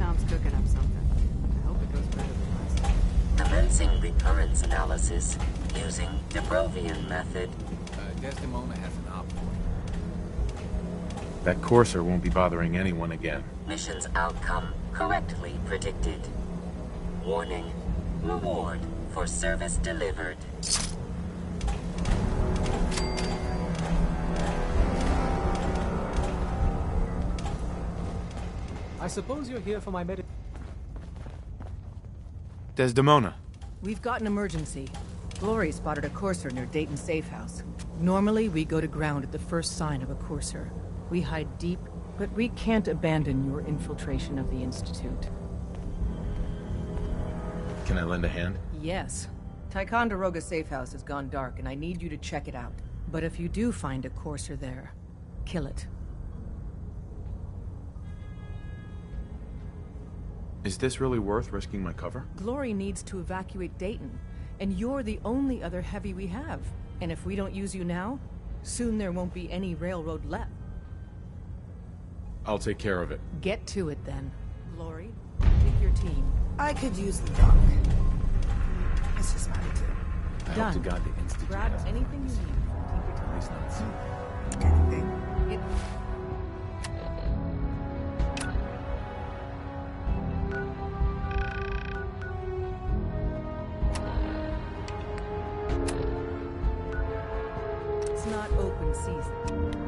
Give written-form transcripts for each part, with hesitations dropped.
Tom's cooking up something. I hope it goes better than last time. Commencing recurrence analysis using Dubrovian method. Desdemona has an op. That courser won't be bothering anyone again. Mission's outcome correctly predicted. Warning. Reward for service delivered. I suppose you're here for my Desdemona. We've got an emergency. Glory spotted a courser near Dayton Safe House. Normally, we go to ground at the first sign of a courser. We hide deep, but we can't abandon your infiltration of the Institute. Can I lend a hand? Yes. Ticonderoga Safe House has gone dark, and I need you to check it out. But if you do find a courser there, kill it. Is this really worth risking my cover? Glory needs to evacuate Dayton, and you're the only other heavy we have. And if we don't use you now, soon there won't be any railroad left. I'll take care of it. Get to it then. Glory, pick your team. I could use the dock. It's just my attitude. I Done. hope to God the Institute Grab has anything you need from Tinker at least not soon. Anything. It It's not open season.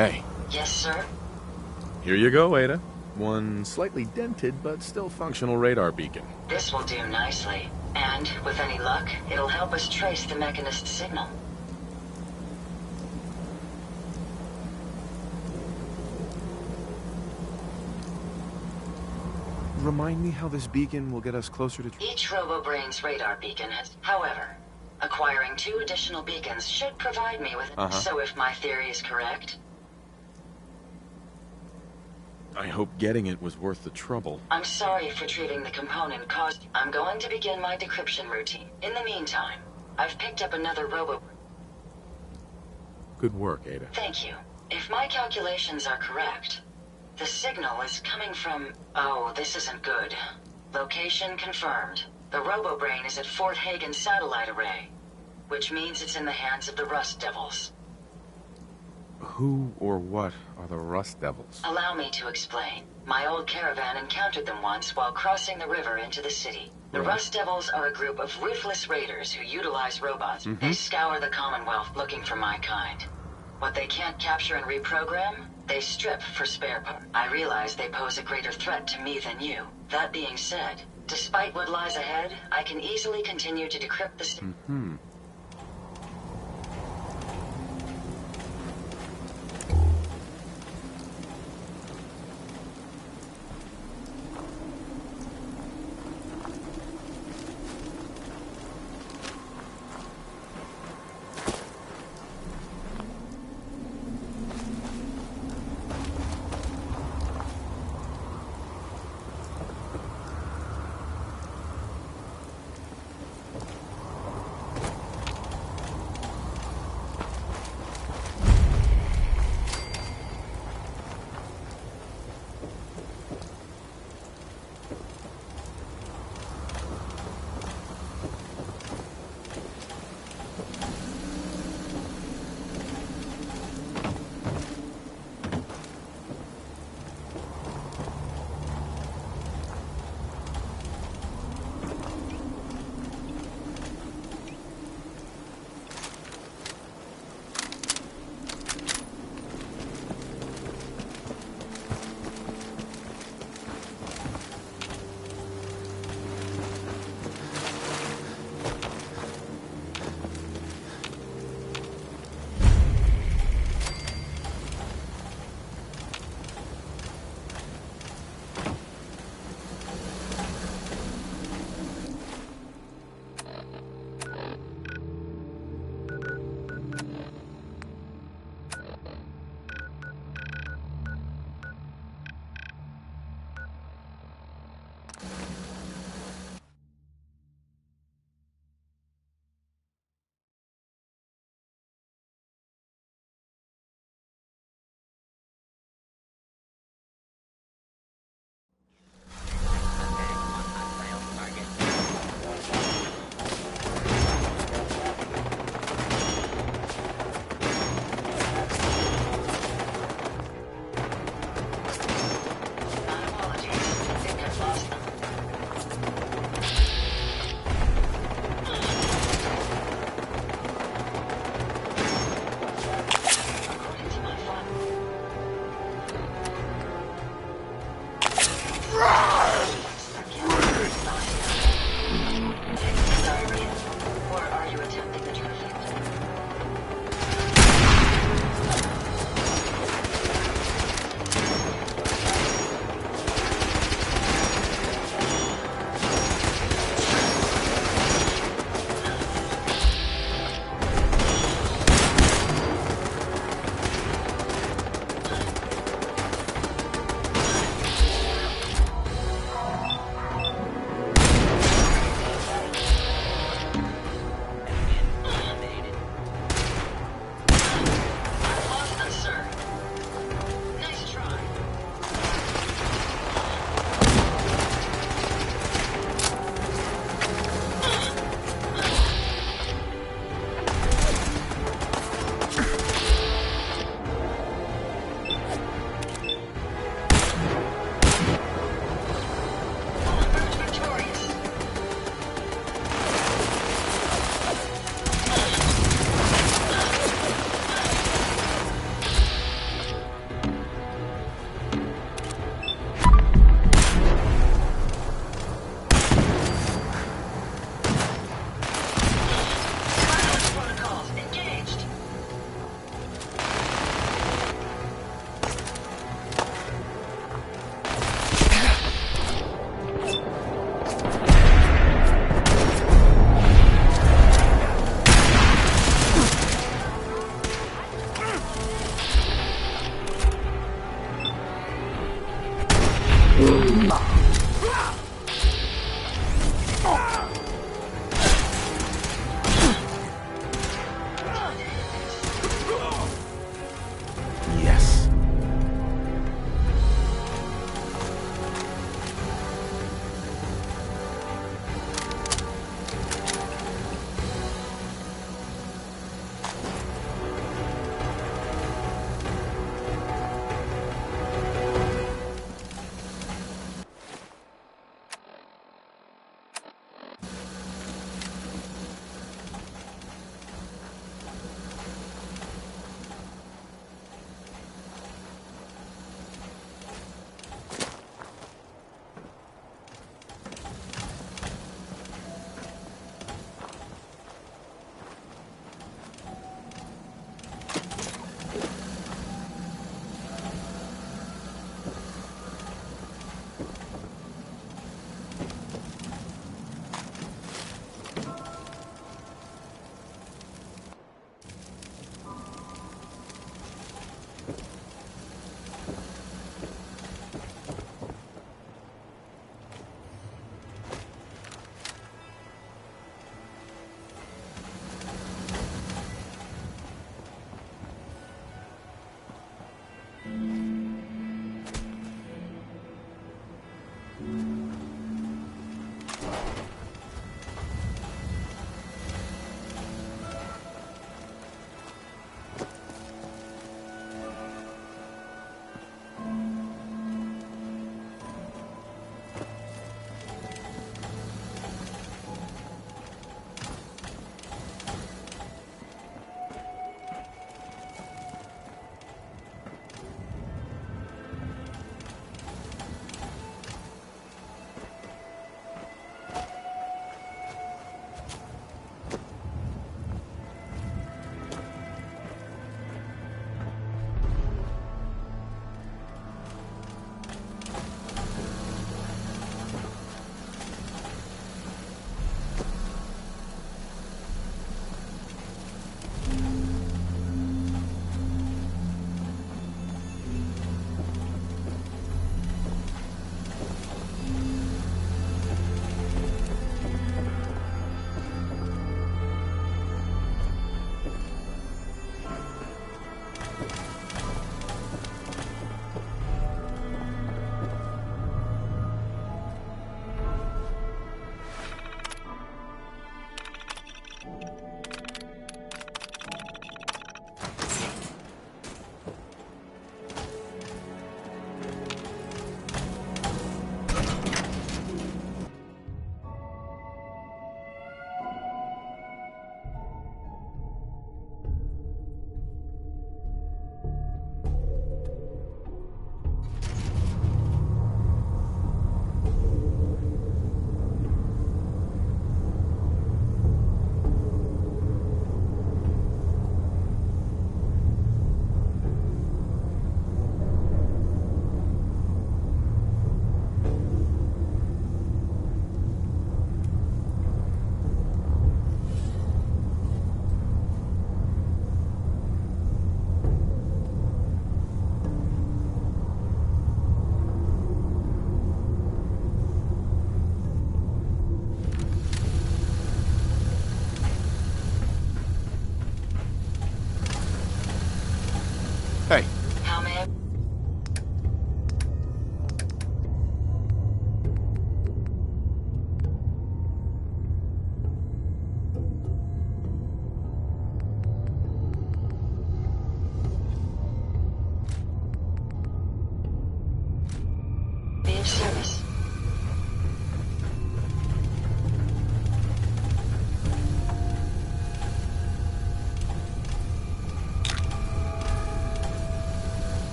Hey, Yes, sir? here you go, Ada. One slightly dented but still functional radar beacon. This will do nicely. And, with any luck, it'll help us trace the Mechanist signal. Remind me how this beacon will get us closer to... Each RoboBrain's radar beacon has... However, acquiring 2 additional beacons should provide me with... So if my theory is correct, I hope getting it was worth the trouble. I'm sorry for treating the component caused... I'm going to begin my decryption routine. In the meantime, I've picked up another robo... Good work, Ada. Thank you. If my calculations are correct, the signal is coming from... Oh, this isn't good. Location confirmed. The RoboBrain is at Fort Hagen Satellite Array, which means it's in the hands of the Rust Devils. Who or what are the Rust Devils? Allow me to explain. My old caravan encountered them once while crossing the river into the city. The Rust Devils are a group of ruthless raiders who utilize robots. They scour the Commonwealth looking for my kind. What they can't capture and reprogram, they strip for spare parts. I realize they pose a greater threat to me than you. That being said, despite what lies ahead, I can easily continue to decrypt the...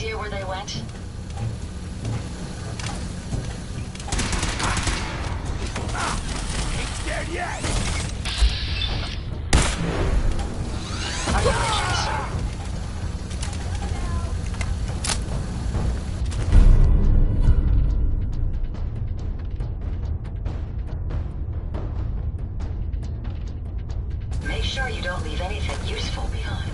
idea where they went? Ain't scared yet! Acknowledged, sir. Make sure you don't leave anything useful behind.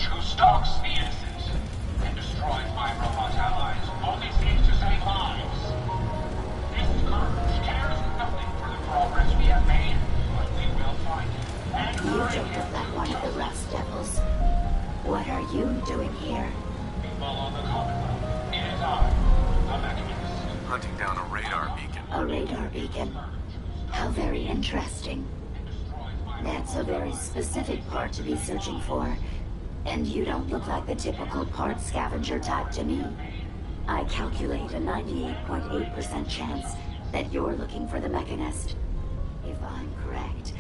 scourge who stalks the innocent and destroys my robot allies only seeks to save lives. This scourge cares nothing for the progress we have made, but we will find it. And You don't look like one of the Rust Devils. What are you doing here? follow the Commonwealth. It is I, the Mechanist. Hunting down a radar beacon. A radar beacon. How very interesting. That's a very specific part to be searching for. And you don't look like the typical part scavenger type to me. I calculate a 98.8% chance that you're looking for the Mechanist. If I'm correct,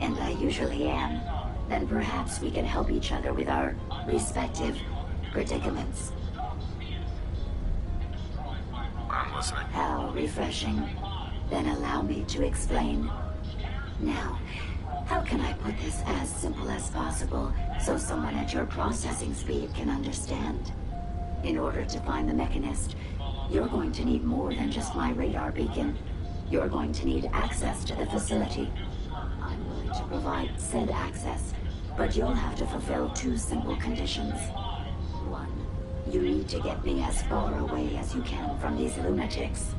and I usually am, then perhaps we can help each other with our respective predicaments. I'm listening. How refreshing. Then allow me to explain. Now, how can I put this as simple as possible so someone at your processing speed can understand? In order to find the Mechanist, you're going to need more than just my radar beacon. You're going to need access to the facility. I'm willing to provide said access, but you'll have to fulfill two simple conditions. One, you need to get me as far away as you can from these lunatics.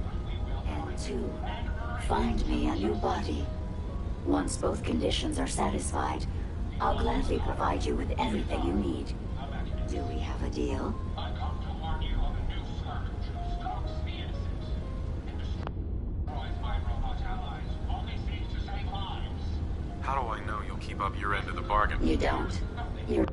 And two, find me a new body. Once both conditions are satisfied, I'll gladly provide you with everything you need. Do we have a deal? How do I know you'll keep up your end of the bargain? You don't. You're...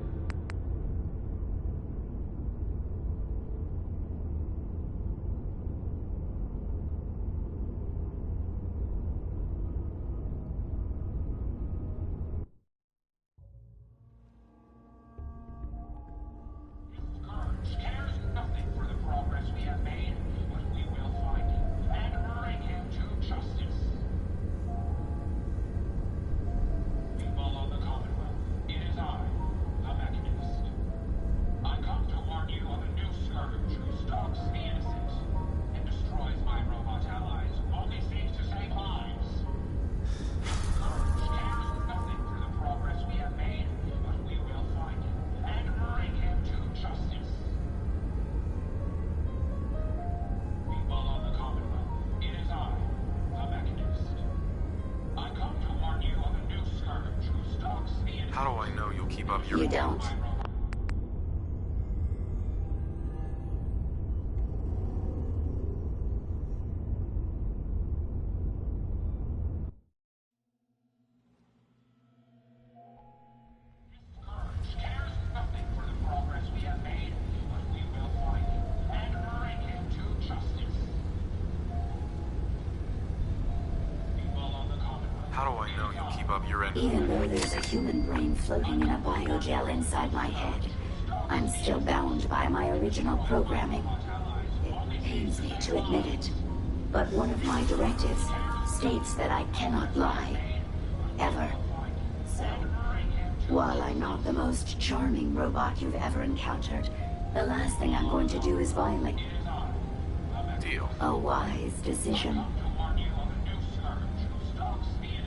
cares nothing for the progress we have made, but we will find him and bring him to justice. We follow the Commonwealth. It is I, the Mechanist. I come to warn you of a new scourge who stalks the innocent and destroys my robot allies, only seeks to save lives. Scourge cares nothing for the progress we have made, but we will find him and bring him to justice. We follow the Commonwealth. It is I, the Mechanist. I come to warn you of a new scourge who stalks the innocent. How do I know you'll keep up your... You don't. Scourge cares nothing for the progress we have made, but we will find him and bring him to justice. We follow the Commonwealth. How do I know you'll keep up your end? Even though there's a human brain floating in a biogel inside my head, I'm still bound by my original programming. It pains me to admit it, but one of my directives states that I cannot lie. Ever. So, while I'm not the most charming robot you've ever encountered, the last thing I'm going to do is violate. Deal. A wise decision.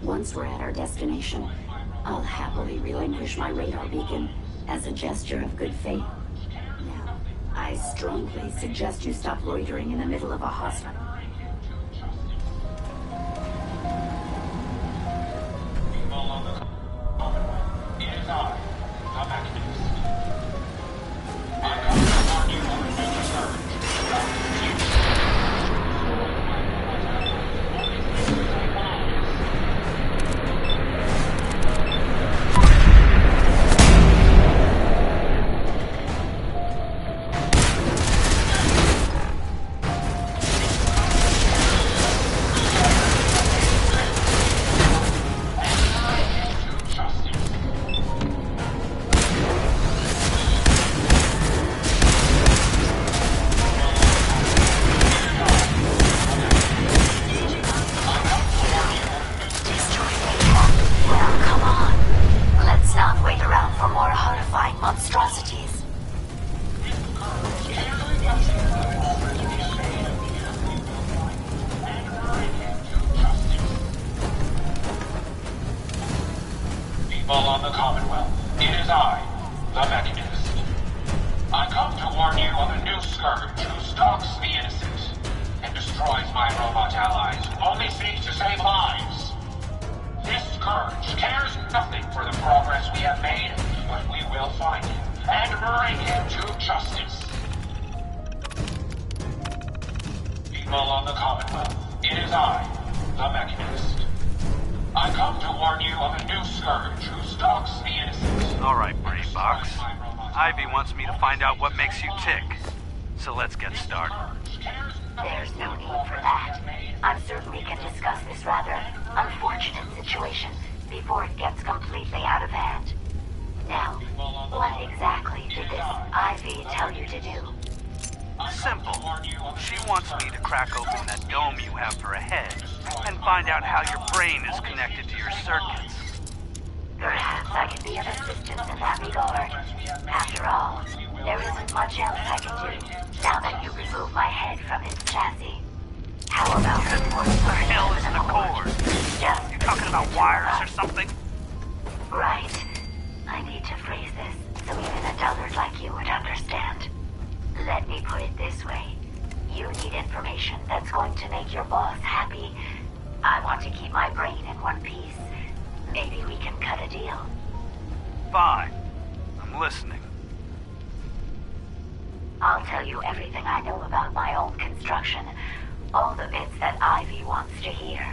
Once we're at our destination, I'll happily relinquish my radar beacon as a gesture of good faith. Now, I strongly suggest you stop loitering in the middle of a hospital. We follow the Commonwealth. It is I, the Mechanist. I come to warn you of a new scourge who stalks the innocent. Only seeks to save lives. Well, come on. Let's not wait around for more horrifying monstrosities. People on the Commonwealth. It is I, the Mechanist. scourge who stalks the innocent and destroys my robot allies, who only seeks to save lives. This scourge cares nothing for the progress we have made, but we will find him and bring him to justice. People of the Commonwealth, it is I, the Mechanist. I come to warn you of a new scourge who stalks the innocent. All right, Brain Box. Ivy wants me to find out what makes you tick. So let's get started. There's no need for that. I'm certain we can discuss this rather unfortunate situation before it gets completely out of hand. Now, what exactly did this Ivy tell you to do? Simple. She wants me to crack open that dome you have for a head and find out how your brain is connected to your circuits. Perhaps I can be of assistance in that regard. After all, there isn't much else I can do now that you remove my head from its chassis. How about reporting What the hell is the cord? Just You talking about wires or something? Right. I need to phrase this so even a dullard like you would understand. Let me put it this way. You need information that's going to make your boss happy. I want to keep my brain in one piece. Maybe we can cut a deal. Fine. I'm listening. I'll tell you everything I know about my own construction. All the bits that Ivy wants to hear.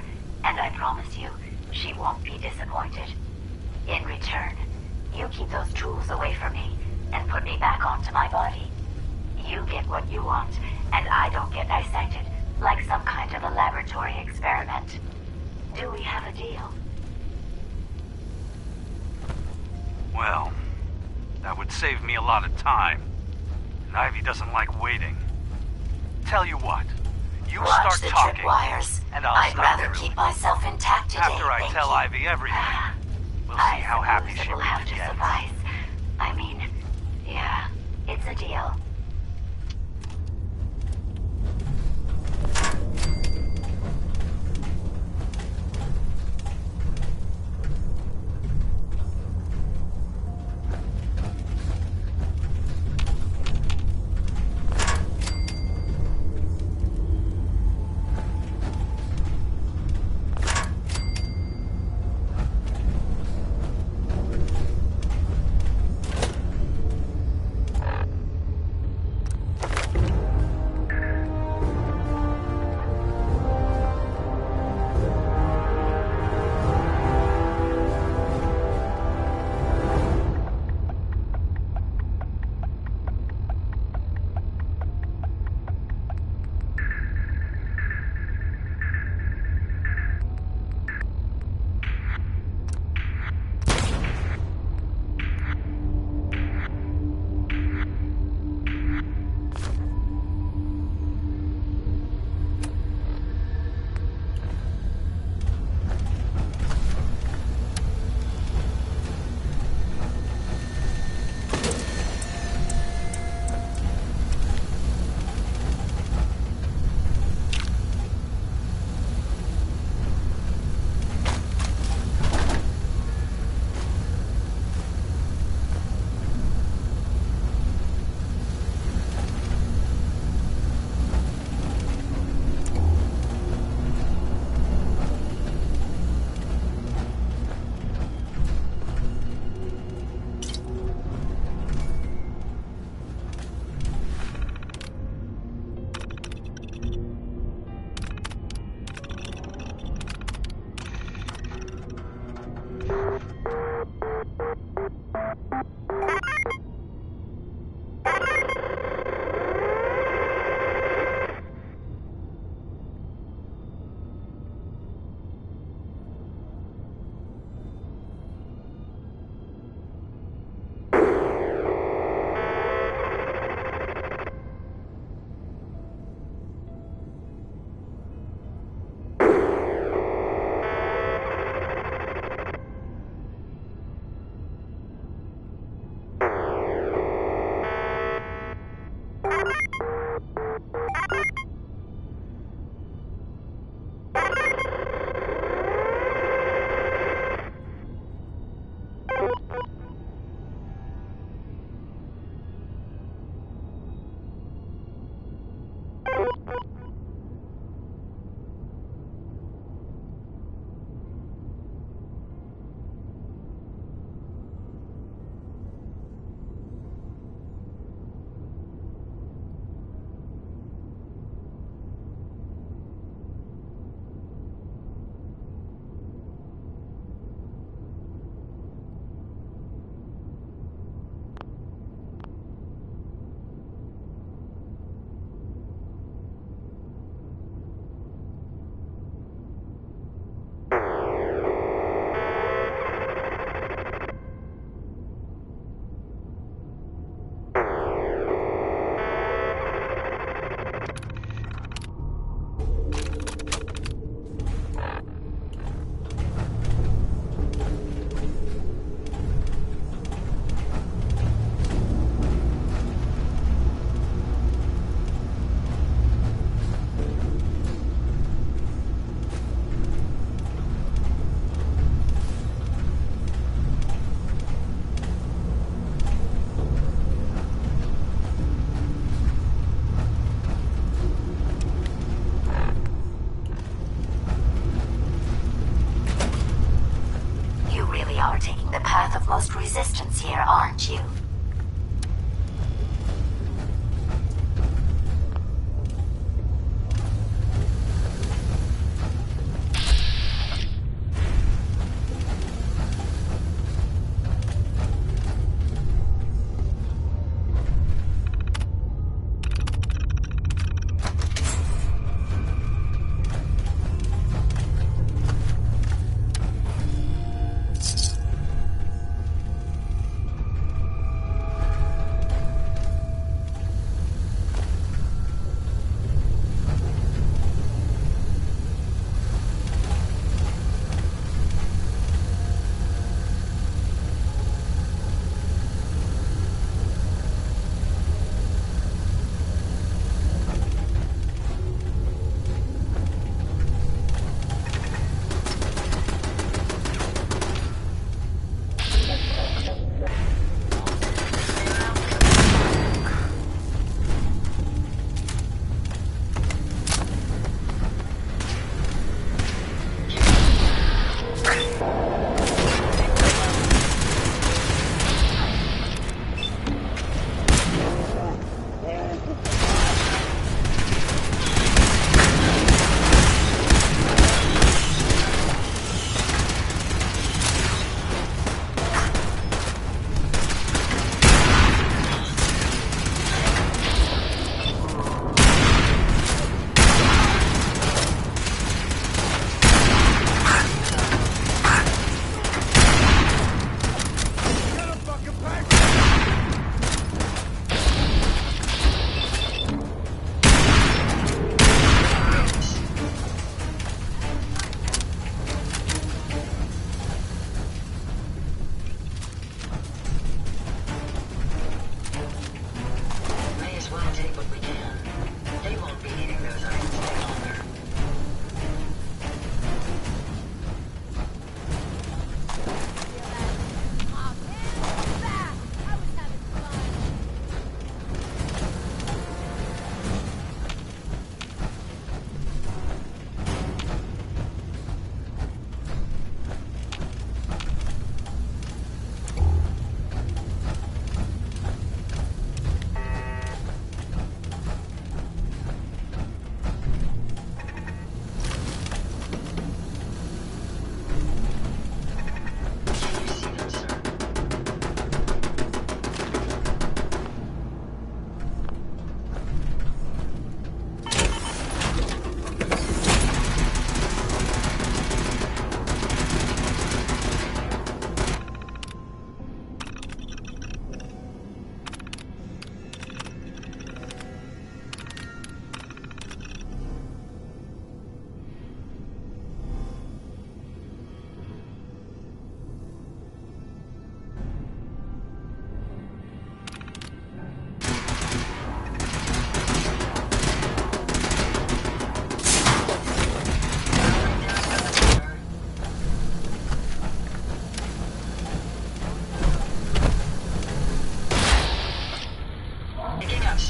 And I promise you, she won't be disappointed. In return, you keep those tools away from me and put me back onto my body. You get what you want, and I don't get dissected like some kind of a laboratory experiment. Do we have a deal? Well, that would save me a lot of time. And Ivy doesn't like waiting. Tell you what, you Watch start the talking, tripwires. and I'll I'd stop rather through. keep myself intact today. After I thank tell you. Ivy everything, we'll see how happy suppose she it will have really to gets. suffice. I mean, yeah, it's a deal.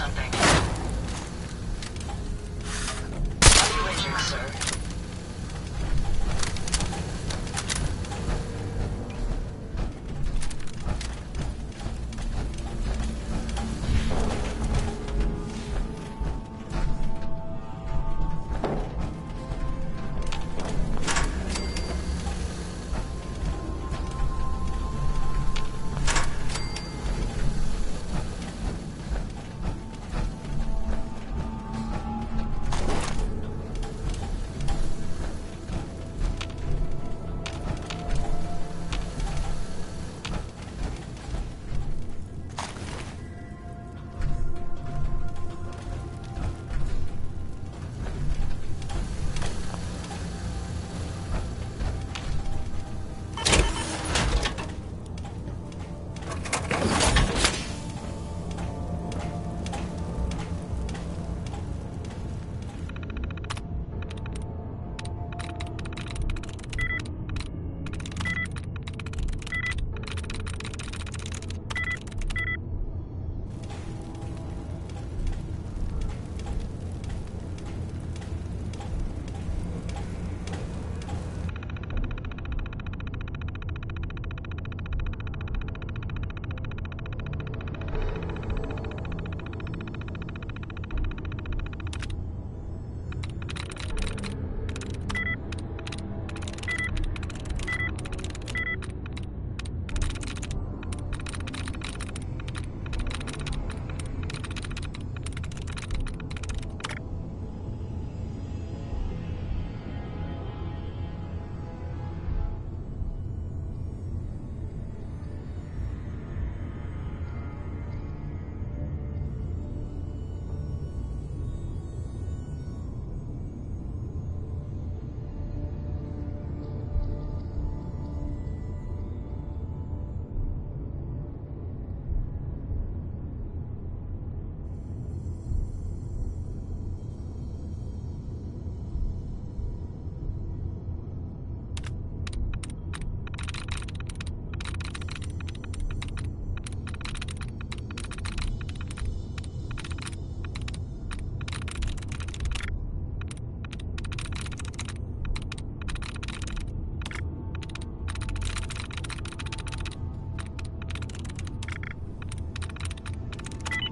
something. Are you injured, sir?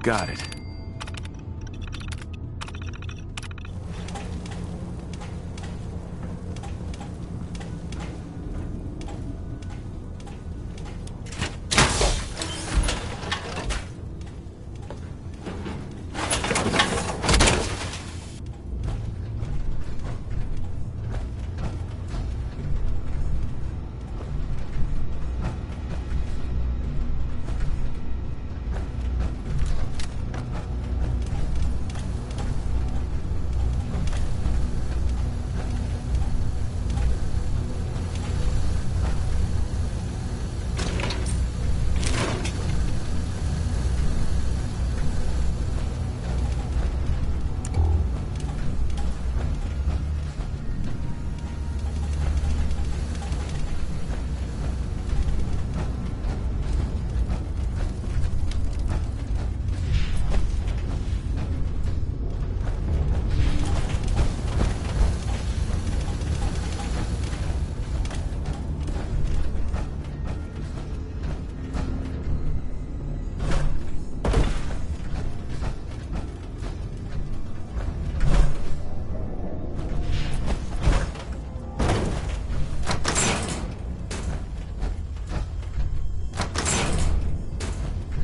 Got it.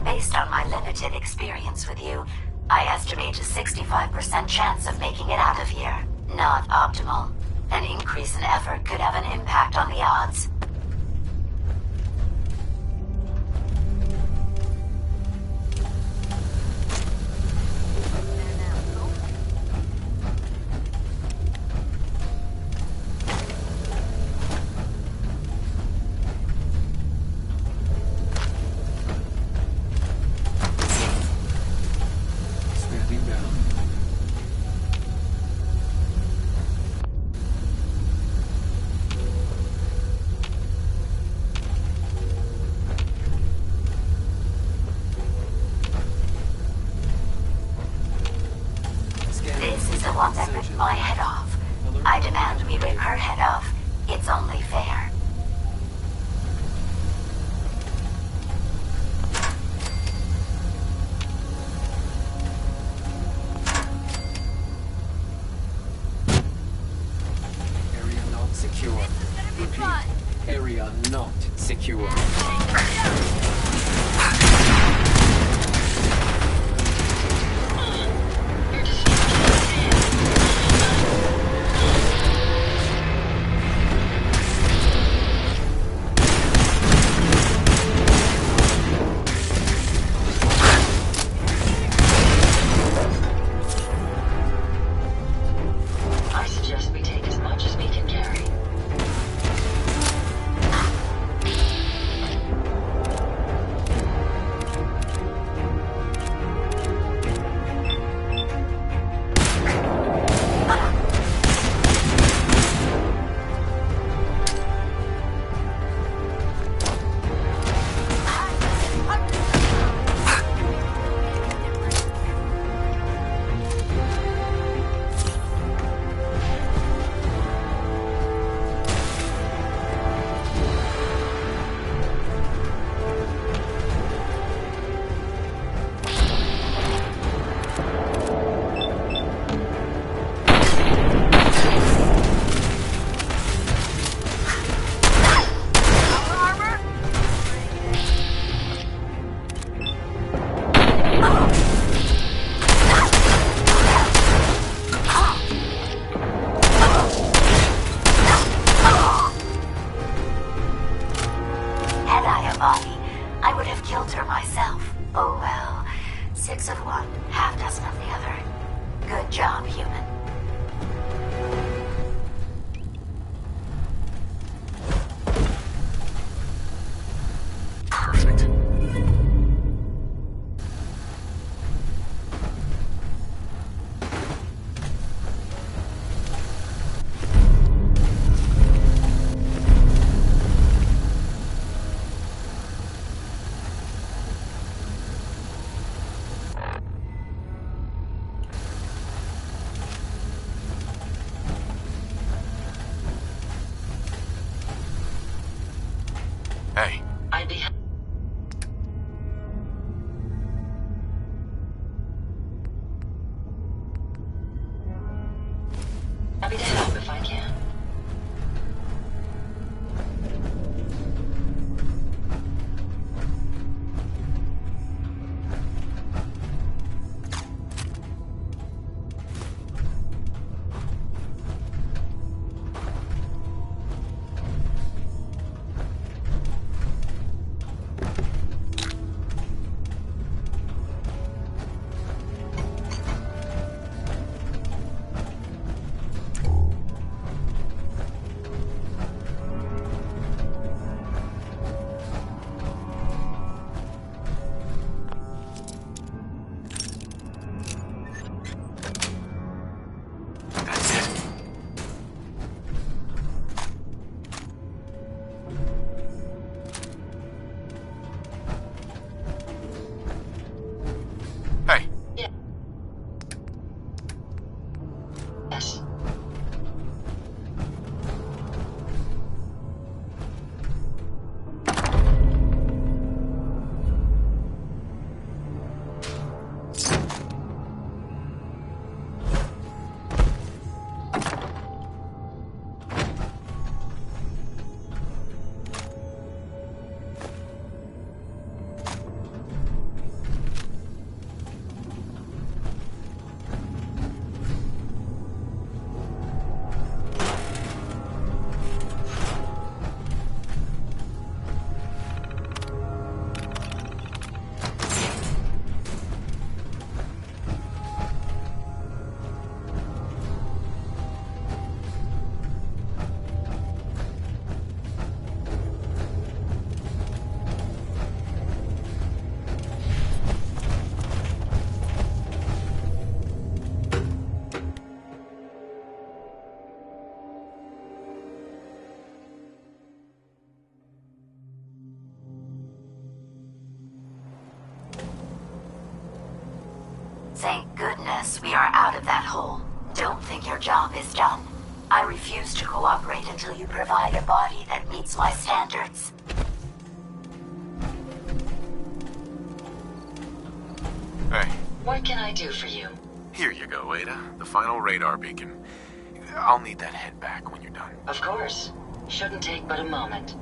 Based on my limited experience with you, I estimate a 65% chance of making it out of here. Not optimal. An increase in effort could have an impact on the odds. Standing down. one that ripped my head off. I demand we rip her head off. It's only fair. Area not secure. Repeat. Area not secure. I suggest we take as much as we can carry. Had I a body, I would have killed her myself. Oh well. 6 of one, half dozen of the other. Good job, human. Perfect. Hey, I'd be happy to help if I can. that's it. Hey, Yes. Thank goodness we are out of that hole. don't think your job is done. I refuse to cooperate until you provide a body that meets my standards. Hey, What can I do for you? here you go, Ada. The final radar beacon. I'll need that head back when you're done. Of course. Shouldn't take but a moment.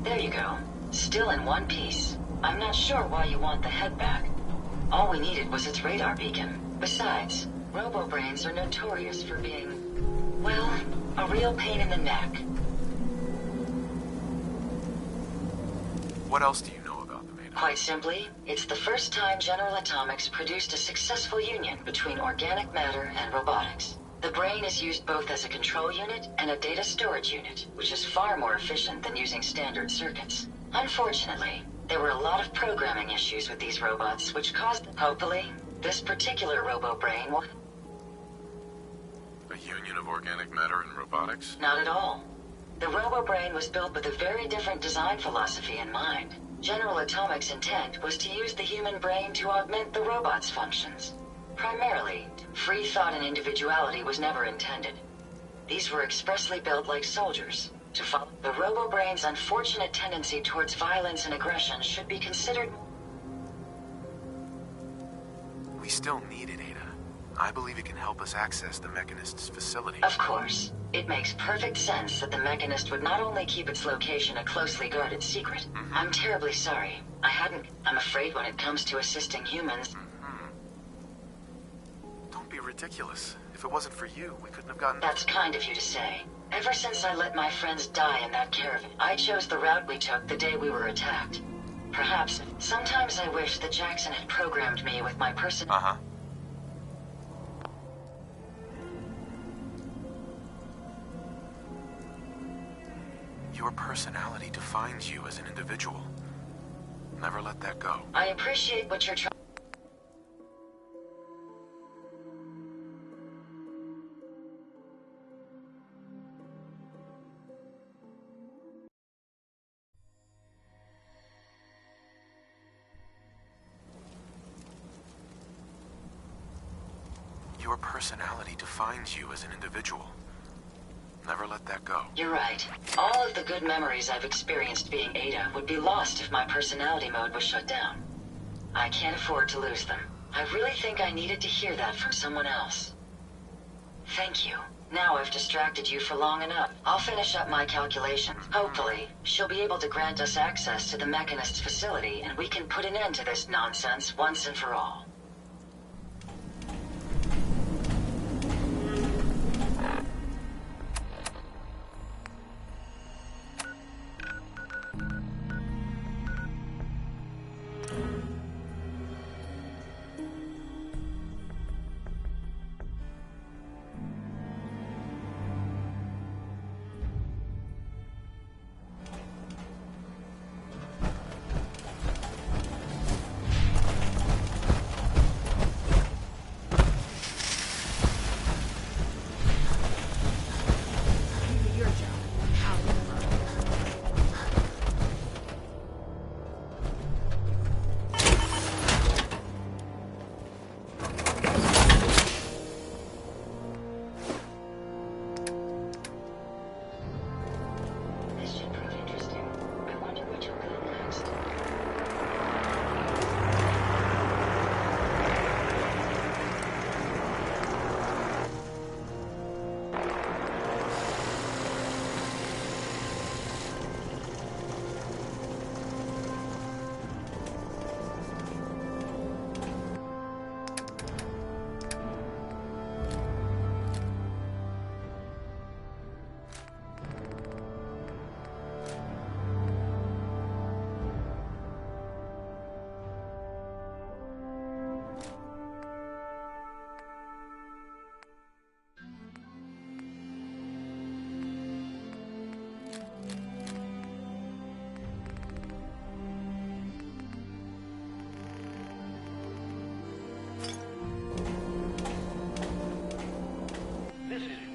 There you go. Still in one piece. I'm not sure why you want the head back. All we needed was its radar beacon. Besides, robo-brains are notorious for being, well, a real pain in the neck. What else do you know about them, Ada? Quite simply, it's the first time General Atomics produced a successful union between organic matter and robotics. The brain is used both as a control unit and a data storage unit, which is far more efficient than using standard circuits. Unfortunately, there were a lot of programming issues with these robots, which caused, hopefully, this particular robo-brain will... A union of organic matter and robotics? Not at all. The robo-brain was built with a very different design philosophy in mind. General Atomics' intent was to use the human brain to augment the robot's functions. Primarily, free thought and individuality was never intended. These were expressly built like soldiers. To follow the robo-brain's unfortunate tendency towards violence and aggression should be considered... We still need it, Ada. I believe it can help us access the Mechanist's facility. Of course. It makes perfect sense that the Mechanist would not only keep its location a closely guarded secret. I'm terribly sorry. I'm afraid when it comes to assisting humans... Don't be ridiculous. If it wasn't for you, we couldn't have gotten... That's kind of you to say. Ever since I let my friends die in that caravan, I chose the route we took the day we were attacked. Perhaps, sometimes I wish that Jackson had programmed me with my person... Uh-huh. Your personality defines you as an individual. Never let that go. I appreciate what you're trying... Your personality defines you as an individual. Never let that go. You're right. All of the good memories I've experienced being Ada would be lost if my personality mode was shut down. I can't afford to lose them. I really think I needed to hear that from someone else. Thank you. Now I've distracted you for long enough. I'll finish up my calculations. Hopefully, she'll be able to grant us access to the Mechanist's facility, and we can put an end to this nonsense once and for all.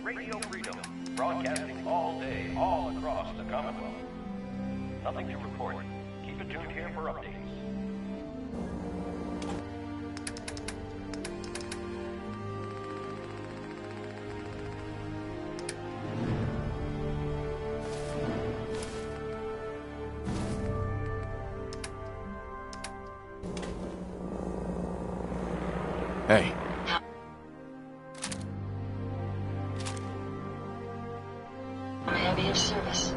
Radio Freedom, broadcasting all day, all across the Commonwealth. Nothing to report. Keep it tuned here for updates. Hey. May I be of service?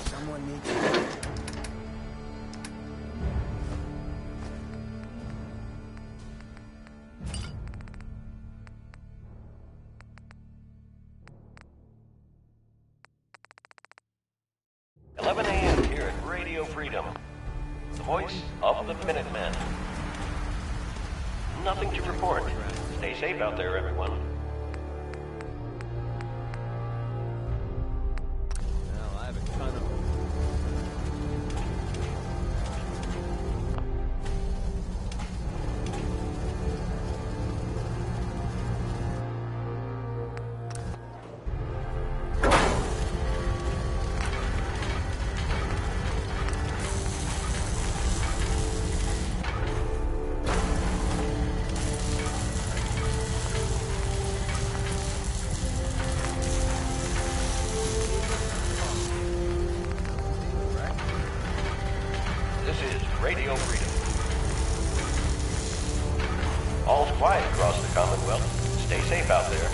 Someone needs... 11 a.m. here at Radio Freedom, the voice of the Minutemen. Nothing to report. Stay safe out there, everyone. Well, I have a ton of... This is Radio Freedom. All's quiet across the Commonwealth. Stay safe out there.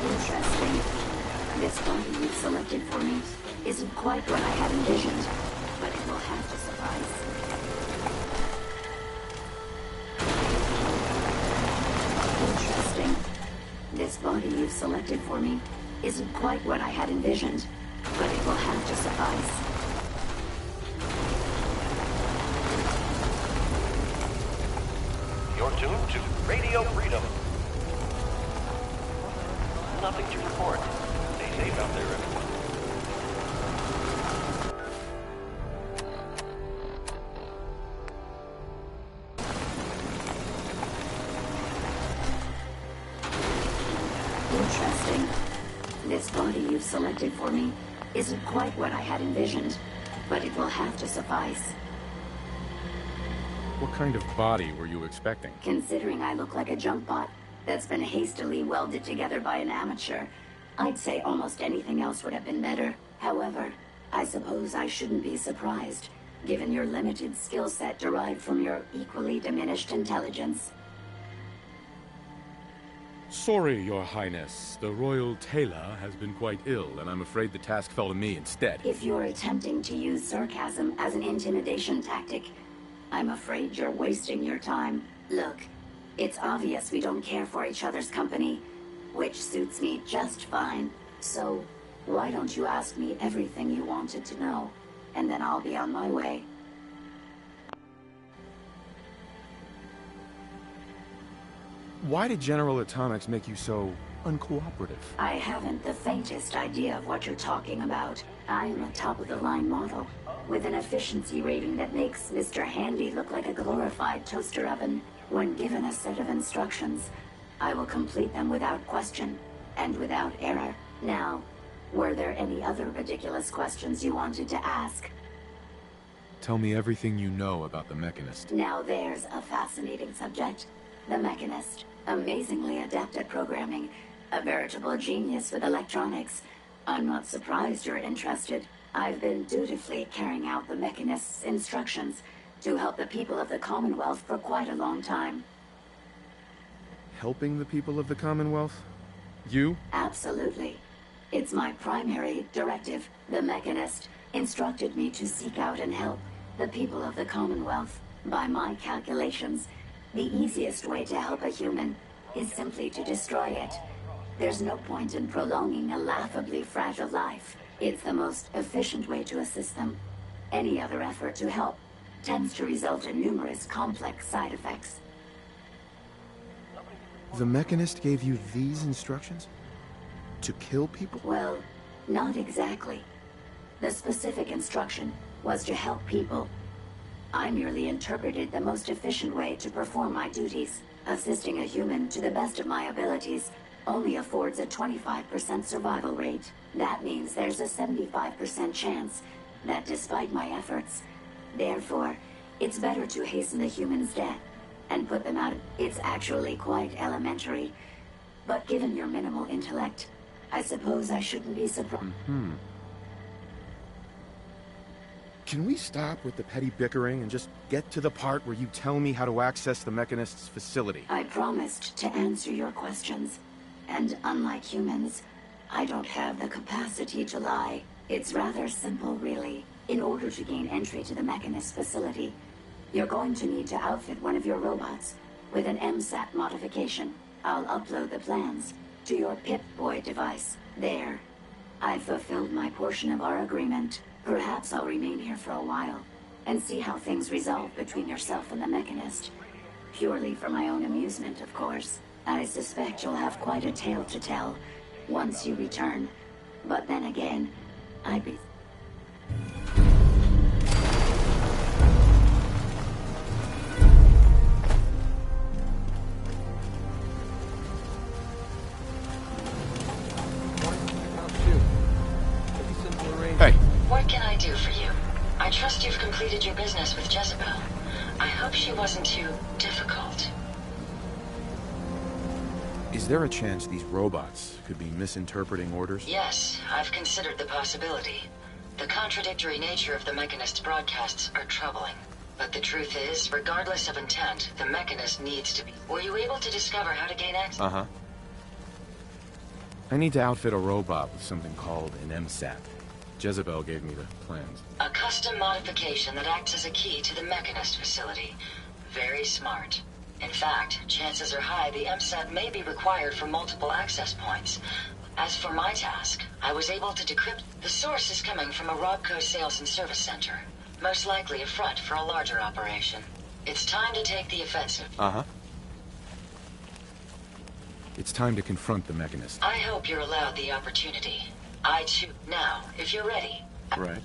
Interesting. This body you've selected for me isn't quite what I had envisioned, but it will have to suffice. Interesting. This body you've selected for me isn't quite what I had envisioned, but it will have to suffice. You're tuned to Radio Freedom. Nothing to report. Stay safe out there, everyone. Interesting. This body you've selected for me isn't quite what I had envisioned, but it will have to suffice. What kind of body were you expecting? Considering I look like a junk bot that's been hastily welded together by an amateur, I'd say almost anything else would have been better. However, I suppose I shouldn't be surprised, given your limited skill set derived from your equally diminished intelligence. Sorry, Your Highness. The Royal Tailor has been quite ill, and I'm afraid the task fell to me instead. If you're attempting to use sarcasm as an intimidation tactic, I'm afraid you're wasting your time. Look, it's obvious we don't care for each other's company, which suits me just fine. So, why don't you ask me everything you wanted to know, and then I'll be on my way. Why did General Atomics make you so uncooperative? I haven't the faintest idea of what you're talking about. I'm a top-of-the-line model, with an efficiency rating that makes Mr. Handy look like a glorified toaster oven. When given a set of instructions, I will complete them without question and without error. Now, were there any other ridiculous questions you wanted to ask? Tell me everything you know about the Mechanist. Now there's a fascinating subject. The Mechanist. Amazingly adept at programming. A veritable genius with electronics. I'm not surprised you're interested. I've been dutifully carrying out the Mechanist's instructions to help the people of the Commonwealth for quite a long time. Helping the people of the Commonwealth? You? Absolutely. It's my primary directive. The Mechanist instructed me to seek out and help the people of the Commonwealth. By my calculations, the easiest way to help a human is simply to destroy it. There's no point in prolonging a laughably fragile life. It's the most efficient way to assist them. Any other effort to help tends to result in numerous complex side effects. The Mechanist gave you these instructions? To kill people? Well, not exactly. The specific instruction was to help people. I merely interpreted the most efficient way to perform my duties. Assisting a human to the best of my abilities only affords a 25% survival rate. That means there's a 75% chance that despite my efforts, therefore, it's better to hasten the human's death and put them out. It's actually quite elementary, but given your minimal intellect, I suppose I shouldn't be surprised. Can we stop with the petty bickering and just get to the part where you tell me how to access the Mechanist's facility? I promised to answer your questions, and unlike humans, I don't have the capacity to lie. It's rather simple, really. In order to gain entry to the Mechanist facility, you're going to need to outfit one of your robots with an MSAT modification. I'll upload the plans to your Pip-Boy device. There. I've fulfilled my portion of our agreement. Perhaps I'll remain here for a while and see how things resolve between yourself and the Mechanist. Purely for my own amusement, of course. I suspect you'll have quite a tale to tell once you return. But then again, I'd be... Hey. What can I do for you? I trust you've completed your business with Jezebel. I hope she wasn't too difficult. Is there a chance these robots could be misinterpreting orders? Yes, I've considered the possibility. The contradictory nature of the Mechanist's broadcasts are troubling. But the truth is, regardless of intent, the Mechanist needs to be... Were you able to discover how to gain access? Uh-huh. I need to outfit a robot with something called an MSAT. Jezebel gave me the plans. A custom modification that acts as a key to the Mechanist facility. Very smart. In fact, chances are high the MSAT may be required for multiple access points. As for my task, I was able to decrypt. The source is coming from a Robco sales and service center. Most likely a front for a larger operation. It's time to take the offensive. Uh-huh. It's time to confront the Mechanist. I hope you're allowed the opportunity. I too. Now, if you're ready. Right.